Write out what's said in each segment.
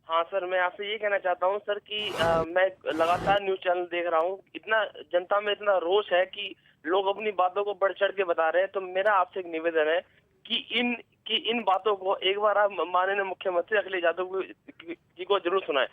हाँ सर, मैं आपसे ये कहना चाहता हूँ सर कि मैं लगातार न्यूज़ चैनल देख रहा हूँ। इतना जनता में इतना रोष है कि लोग अपनी बातों को बढ़ चढ़ के बता रहे हैं। तो मेरा आपसे एक निवेदन है कि इन बातों को एक बार आप माननीय मुख्यमंत्री अखिलेश यादव जी को जरूर सुनाएं।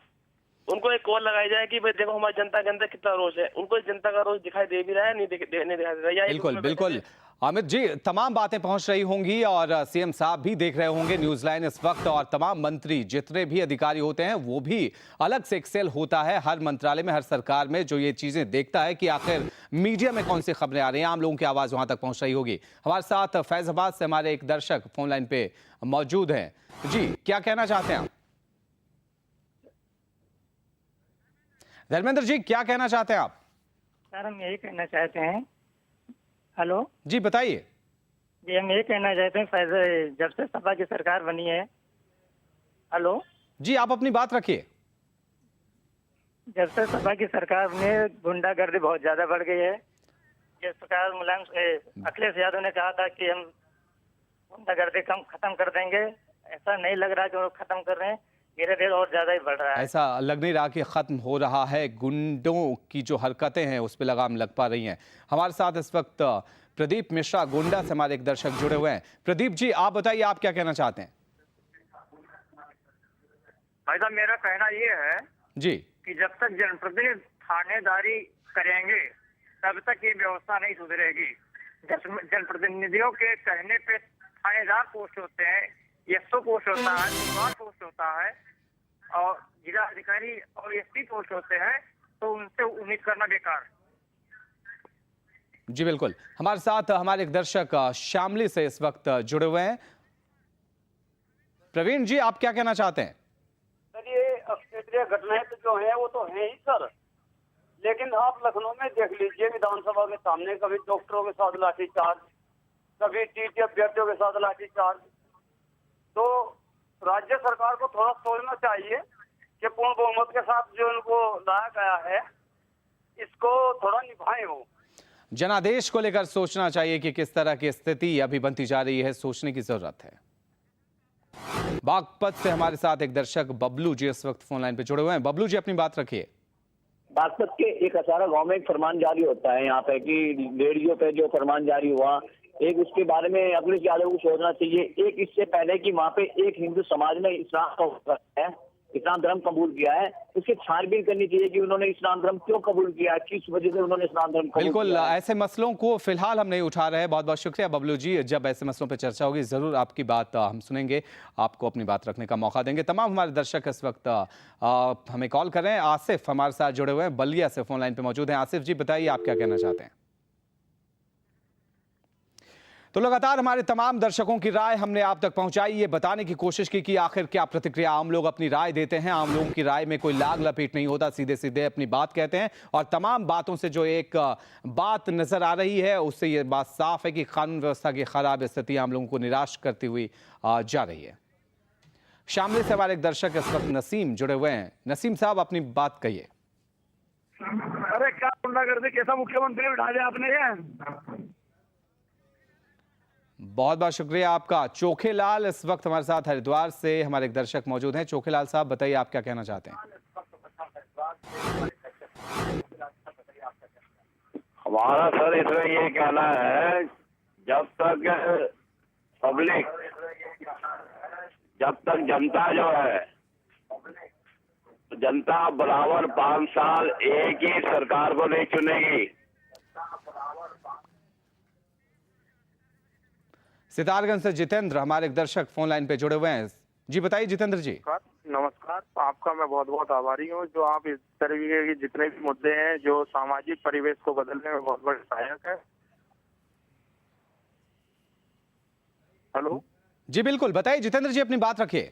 उनको एक कॉल लगाई जाए कि भाई देखो हमारी जनता के अंदर कितना रोष है। उनको जनता का रोष दिखाई दे भी रहा है, नहीं दिखाई दे रहा है। बिल्कुल बिल्कुल अमित जी, तमाम बातें पहुंच रही होंगी और सीएम साहब भी देख रहे होंगे न्यूज लाइन इस वक्त, और तमाम मंत्री जितने भी अधिकारी होते हैं वो भी अलग से एक सेल होता है हर मंत्रालय में, हर सरकार में, जो ये चीजें देखता है कि आखिर मीडिया में कौन सी खबरें आ रही हैं, आम लोगों की आवाज वहां तक पहुंच रही होगी। हमारे साथ फैजाबाद से हमारे एक दर्शक फोन लाइन पे मौजूद हैं। जी, क्या कहना चाहते हैं आप? धर्मेंद्र जी, क्या कहना चाहते हैं आप? सर, हम यही कहना चाहते हैं। हेलो जी, बताइए। जी, हम ये कहना चाहते हैं, जब से सपा की सरकार बनी है। हेलो जी, आप अपनी बात रखिए। जब से सपा की सरकार ने गुंडागर्दी बहुत ज्यादा बढ़ गई है। जिस प्रकार अखिलेश यादव ने कहा था कि हम गुंडागर्दी खत्म कर देंगे, ऐसा नहीं लग रहा कि वो खत्म कर रहे हैं। धीरे धीरे और ज्यादा ही बढ़ रहा है। ऐसा लग नहीं रहा कि खत्म हो रहा है। गुंडों की जो हरकतें हैं उस पर लगाम लग पा रही हैं। हमारे साथ इस वक्त प्रदीप मिश्रा गोंडा से हमारे एक दर्शक जुड़े हुए हैं। प्रदीप जी, आप बताइए, आप क्या कहना चाहते हैं? भाई साहब, मेरा कहना ये है जी कि जब तक जनप्रतिनिधि थानेदारी करेंगे तब तक ये व्यवस्था नहीं सुधरेगी। जनप्रतिनिधियों के कहने पे थानेदार पोस्ट होते हैं, एसओ पोस्ट होता है, पोस्ट होता है और जिला अधिकारी और एसपी पोस्ट होते हैं, तो उनसे उम्मीद करना बेकार। जी बिल्कुल। हमारे साथ हमारे एक दर्शक शामली से इस वक्त जुड़े हुए हैं। प्रवीण जी, आप क्या कहना चाहते हैं? सर, ये अक्षेत्रीय घटनाएं तो जो है वो तो है ही सर, लेकिन आप लखनऊ में देख लीजिए, विधानसभा के सामने कभी डॉक्टरों के साथ लाठीचार्ज, कभी टीटी अभ्यर्थियों के साथ लाठीचार्ज। तो राज्य सरकार को थोड़ा सोचना चाहिए कि पूर्ण बहुमत के साथ जो इनको लाया गया है इसको थोड़ा निभाएं। वो जनादेश को लेकर सोचना चाहिए कि किस तरह की स्थिति अभी बनती जा रही है, सोचने की जरूरत है। बागपत से हमारे साथ एक दर्शक बबलू जी इस वक्त फोन लाइन पे जुड़े हुए हैं। बबलू जी, अपनी बात रखिए। बागपत के एक असारा गांव में एक फरमान जारी होता है यहाँ पे कि रेडियो पे जो फरमान जारी हुआ, एक उसके बारे में अखिलेश यादव को सोचना चाहिए। एक इससे पहले कि वहाँ पे एक हिंदू समाज ने इस्लाम धर्म कबूल किया है, उसकी छानबीन करनी चाहिए कि उन्होंने इस्लाम धर्म क्यों कबूल किया, किस वजह से उन्होंने इस्लाम धर्म कबूल बिल्कुल किया। ऐसे मसलों को फिलहाल हम नहीं उठा रहे हैं। बहुत बहुत शुक्रिया बबलू जी। जब ऐसे मसलों पर चर्चा होगी जरूर आपकी बात हम सुनेंगे, आपको अपनी बात रखने का मौका देंगे। तमाम हमारे दर्शक इस वक्त हमें कॉल कर रहे हैं। आसिफ हमारे साथ जुड़े हुए हैं, बलिया से फोन लाइन पे मौजूद हैं। आसिफ जी, बताइए, आप क्या कहना चाहते हैं? तो लगातार हमारे तमाम दर्शकों की राय हमने आप तक पहुंचाई, ये बताने की कोशिश की कि आखिर क्या प्रतिक्रिया आम लोग अपनी राय देते हैं। आम लोगों की राय में कोई लाग लपेट नहीं होता, सीधे सीधे अपनी बात कहते हैं। और तमाम बातों से जो एक बात नजर आ रही है उससे ये बात साफ है कि कानून व्यवस्था की खराब स्थिति आम लोगों को निराश करती हुई जा रही है। शामली से हमारे एक दर्शक इस वक्त नसीम जुड़े हुए हैं। नसीम साहब, अपनी बात कहिए। अरे क्या गुंडागर्दी, कैसा मुख्यमंत्री बिठा दिया आपने? बहुत बहुत शुक्रिया आपका। चोखेलाल इस वक्त हमारे साथ हरिद्वार से हमारे एक दर्शक मौजूद हैं। चोखेलाल साहब, बताइए, आप क्या कहना चाहते हैं? हमारा सर इसमें ये कहना है, जब तक जनता जो है, जनता बराबर 5 साल एक ही सरकार को नहीं चुनेगी। सितारगंज से जितेंद्र हमारे एक दर्शक फोन लाइन पे जुड़े हुए हैं। जी बताइए जितेंद्र जी। नमस्कार, आपका मैं बहुत बहुत आभारी हूँ जो आप इस तरीके के जितने भी मुद्दे हैं जो सामाजिक परिवेश को बदलने में बहुत बड़े सहायक है। हेलो जी बिल्कुल, बताइए जितेंद्र जी, अपनी बात रखिए।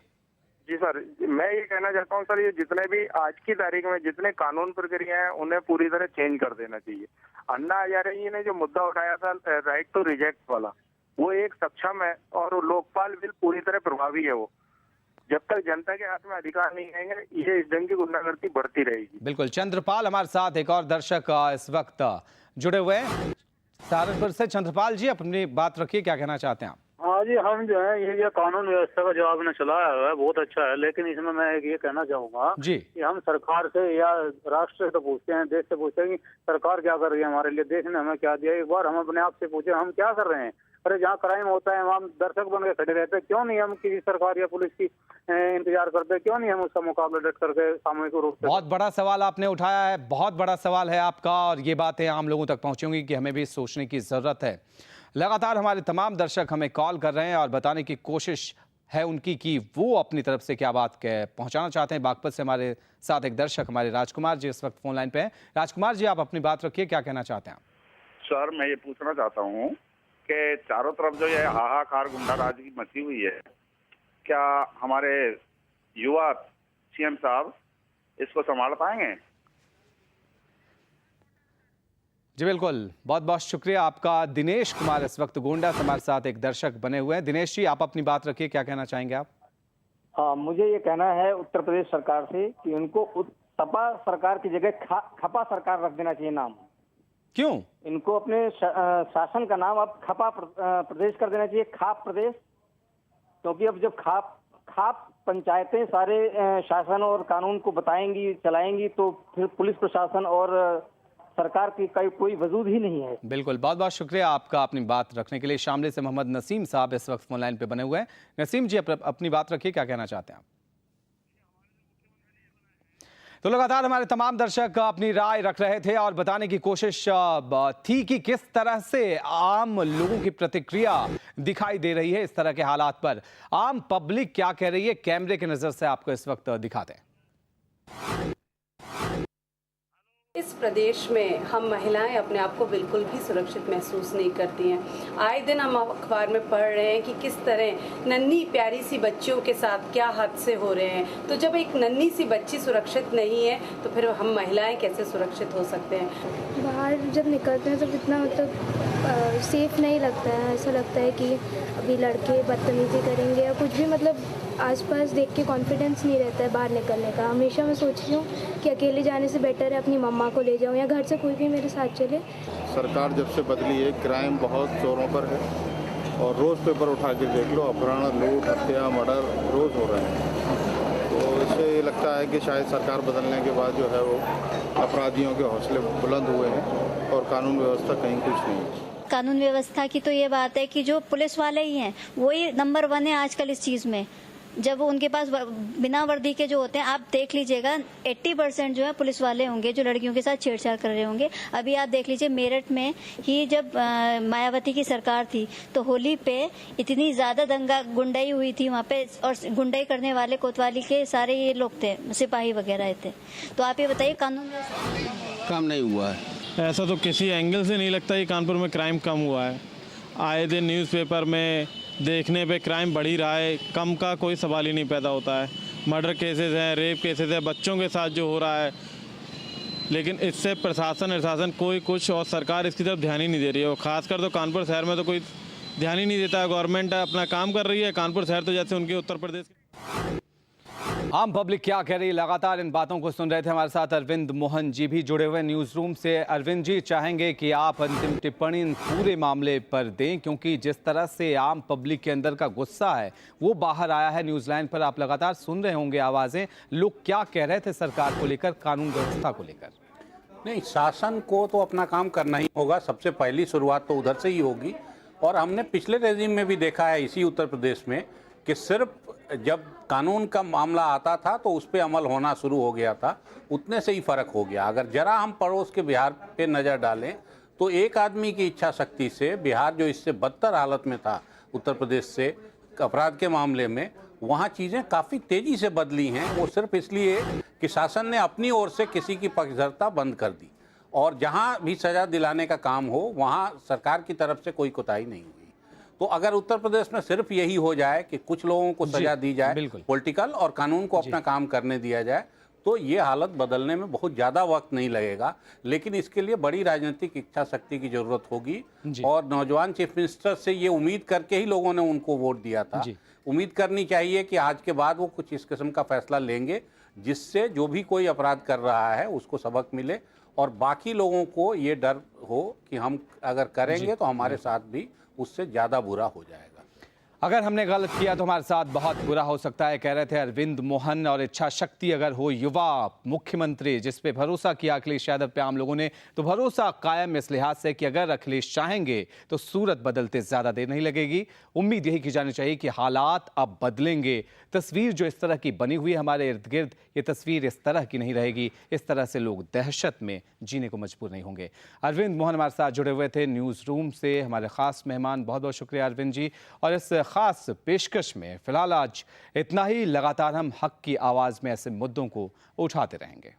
जी सर, मैं ये कहना चाहता हूँ सर, ये जितने भी आज की तारीख में जितने कानून प्रक्रिया हैं उन्हें पूरी तरह चेंज कर देना चाहिए। अन्ना हजारे जी ने जो मुद्दा उठाया था राइट टू रिजेक्ट वाला, वो एक सक्षम है और लोकपाल बिल पूरी तरह प्रभावी है। वो जब तक जनता के हाथ में अधिकार नहीं आएंगे ये इस ढंग की गुंडागर्दी बढ़ती रहेगी। बिल्कुल। चंद्रपाल हमारे साथ एक और दर्शक इस वक्त जुड़े हुए हैं सहारनपुर से। चंद्रपाल जी, अपनी बात रखिए, क्या कहना चाहते हैं आप? हाँ जी, हम जो है ये कानून व्यवस्था का जो आपने चलाया हुआ है बहुत अच्छा है, लेकिन इसमें मैं एक ये कहना चाहूंगा जी कि हम सरकार से या राष्ट्र से तो पूछते हैं, देश से पूछते हैं कि सरकार क्या कर रही है हमारे लिए, देश ने हमें क्या दिया। एक बार हम अपने आप से पूछे हम क्या कर रहे हैं। अरे जहाँ क्राइम होता है वहाँ दर्शक बन के खड़े रहते हैं, क्यों नहीं हम किसी सरकार या पुलिस की इंतजार करते, क्यों नहीं हम उसका मुकाबला डट करके सामूहिक रूप से। बहुत बड़ा सवाल आपने उठाया है, बहुत बड़ा सवाल है आपका, और ये बातें आम लोगों तक पहुंचेंगी कि हमें भी सोचने की जरूरत है। लगातार हमारे तमाम दर्शक हमें कॉल कर रहे हैं और बताने की कोशिश है उनकी कि वो अपनी तरफ से क्या बात पहुंचाना चाहते हैं। बागपत से हमारे साथ एक दर्शक हमारे राजकुमार जी इस वक्त फोन लाइन पे हैं। राजकुमार जी, आप अपनी बात रखिए, क्या कहना चाहते हैं? सर, मैं ये पूछना चाहता हूँ कि चारों तरफ जो ये हाहाकार गुंडाराज की मची हुई है, क्या हमारे युवा सीएम साहब इसको संभाल पाएंगे? जी बिल्कुल, बहुत बहुत शुक्रिया आपका। दिनेश कुमार इस वक्त गोंडा से हमारे साथ एक दर्शक बने हुए हैं। दिनेश जी, आप अपनी बात रखिए, क्या कहना चाहेंगे आप? हाँ, मुझे ये कहना है उत्तर प्रदेश सरकार से कि उनको सपा सरकार की जगह खपा सरकार रख देना चाहिए नाम। क्यों? इनको अपने शासन का नाम अब खपा प्रदेश कर देना चाहिए, खाप प्रदेश। क्योंकि अब जब खाप पंचायतें सारे शासन और कानून को बताएंगी, चलाएंगी, तो फिर पुलिस प्रशासन और सरकार की कोई वजूद ही नहीं है। बिल्कुल, बहुत बहुत शुक्रिया आपका अपनी बात रखने के लिए। शामली से मोहम्मद नसीम साहब इस वक्त फोन लाइन पे बने हुए हैं। नसीम जी, अपनी बात रखिए, क्या कहना चाहते हैं आप? तो लगातार हमारे तमाम दर्शक अपनी राय रख रहे थे और बताने की कोशिश थी कि किस तरह से आम लोगों की प्रतिक्रिया दिखाई दे रही है इस तरह के हालात पर। आम पब्लिक क्या कह रही है, कैमरे की नजर से आपको इस वक्त दिखाते हैं। इस प्रदेश में हम महिलाएं अपने आप को बिल्कुल भी सुरक्षित महसूस नहीं करती हैं। आए दिन हम अखबार में पढ़ रहे हैं कि किस तरह नन्ही प्यारी सी बच्चियों के साथ क्या हादसे हो रहे हैं। तो जब एक नन्ही सी बच्ची सुरक्षित नहीं है तो फिर हम महिलाएं कैसे सुरक्षित हो सकते हैं? बाहर जब निकलते हैं तो इतना मतलब सेफ नहीं लगता है। ऐसा लगता है कि अभी लड़के बदतमीजी करेंगे या कुछ भी, मतलब आसपास देख के कॉन्फिडेंस नहीं रहता है बाहर निकलने का। हमेशा मैं सोचती हूँ कि अकेले जाने से बेटर है अपनी मम्मा को ले जाऊँ या घर से कोई भी मेरे साथ चले। सरकार जब से बदली है क्राइम बहुत जोरों पर है और रोज़ पेपर उठा के देख लो, अपहरण, लूट, हत्या, मर्डर रोज़ हो रहे हैं। तो इससे ये लगता है कि शायद सरकार बदलने के बाद जो है वो अपराधियों के हौसले बुलंद हुए हैं और कानून व्यवस्था कहीं कुछ नहीं है। कानून व्यवस्था की तो ये बात है कि जो पुलिस वाले ही हैं वही नंबर 1 है आजकल इस चीज़ में। जब उनके पास बिना वर्दी के जो होते हैं, आप देख लीजिएगा 80% जो है पुलिस वाले होंगे जो लड़कियों के साथ छेड़छाड़ कर रहे होंगे। अभी आप देख लीजिए मेरठ में ही जब मायावती की सरकार थी तो होली पे इतनी ज्यादा दंगा गुंडाई हुई थी वहाँ पे, और गुंडाई करने वाले कोतवाली के सारे ये लोग थे, सिपाही वगैरह थे। तो आप ये बताइए कानून काम नहीं हुआ है। ऐसा तो किसी एंगल से नहीं लगता कि कानपुर में क्राइम कम हुआ है। आए दिन न्यूज़पेपर में देखने पे क्राइम बढ़ ही रहा है, कम का कोई सवाल ही नहीं पैदा होता है। मर्डर केसेस हैं, रेप केसेस हैं, बच्चों के साथ जो हो रहा है, लेकिन इससे प्रशासन कोई कुछ और सरकार इसकी तरफ ध्यान ही नहीं दे रही है। और ख़ासकर तो कानपुर शहर में तो कोई ध्यान ही नहीं देता है। गवर्नमेंट अपना काम कर रही है, कानपुर शहर तो जैसे उनके उत्तर प्रदेश। आम पब्लिक क्या कह रही है, लगातार इन बातों को सुन रहे थे। हमारे साथ अरविंद मोहन जी भी जुड़े हुए न्यूज़ रूम से। अरविंद जी, चाहेंगे कि आप अंतिम टिप्पणी इन पूरे मामले पर दें, क्योंकि जिस तरह से आम पब्लिक के अंदर का गुस्सा है वो बाहर आया है। न्यूज़ लाइन पर आप लगातार सुन रहे होंगे आवाज़ें, लोग क्या कह रहे थे सरकार को लेकर, कानून व्यवस्था को लेकर। नहीं, शासन को तो अपना काम करना ही होगा, सबसे पहली शुरुआत तो उधर से ही होगी। और हमने पिछले रेजिम में भी देखा है इसी उत्तर प्रदेश में कि सिर्फ जब कानून का मामला आता था तो उस पर अमल होना शुरू हो गया था, उतने से ही फ़र्क हो गया। अगर जरा हम पड़ोस के बिहार पे नज़र डालें तो एक आदमी की इच्छा शक्ति से बिहार जो इससे बदतर हालत में था उत्तर प्रदेश से अपराध के मामले में, वहाँ चीज़ें काफ़ी तेज़ी से बदली हैं। वो सिर्फ इसलिए कि शासन ने अपनी ओर से किसी की पक्षधरता बंद कर दी और जहाँ भी सज़ा दिलाने का काम हो वहाँ सरकार की तरफ से कोई कोताही नहीं हुई। तो अगर उत्तर प्रदेश में सिर्फ यही हो जाए कि कुछ लोगों को सजा दी जाए पॉलिटिकल और कानून को अपना काम करने दिया जाए, तो ये हालत बदलने में बहुत ज़्यादा वक्त नहीं लगेगा। लेकिन इसके लिए बड़ी राजनीतिक इच्छा शक्ति की जरूरत होगी और नौजवान चीफ मिनिस्टर से ये उम्मीद करके ही लोगों ने उनको वोट दिया था। उम्मीद करनी चाहिए कि आज के बाद वो कुछ इस किस्म का फैसला लेंगे जिससे जो भी कोई अपराध कर रहा है उसको सबक मिले और बाकी लोगों को ये डर हो कि हम अगर करेंगे तो हमारे साथ भी उससे ज़्यादा बुरा हो जाएगा। अगर हमने गलत किया तो हमारे साथ बहुत बुरा हो सकता है, कह रहे थे अरविंद मोहन। और इच्छा शक्ति अगर हो युवा मुख्यमंत्री जिस पे भरोसा किया अखिलेश यादव पे आम लोगों ने, तो भरोसा कायम इस लिहाज से कि अगर अखिलेश चाहेंगे तो सूरत बदलते ज्यादा देर नहीं लगेगी। उम्मीद यही की जानी चाहिए कि हालात अब बदलेंगे। तस्वीर जो इस तरह की बनी हुई है हमारे इर्द गिर्द, ये तस्वीर इस तरह की नहीं रहेगी। इस तरह से लोग दहशत में जीने को मजबूर नहीं होंगे। अरविंद मोहन हमारे साथ जुड़े हुए थे न्यूज़ रूम से, हमारे खास मेहमान। बहुत बहुत शुक्रिया अरविंद जी। और इस खास पेशकश में फिलहाल आज इतना ही। लगातार हम हक की आवाज़ में ऐसे मुद्दों को उठाते रहेंगे।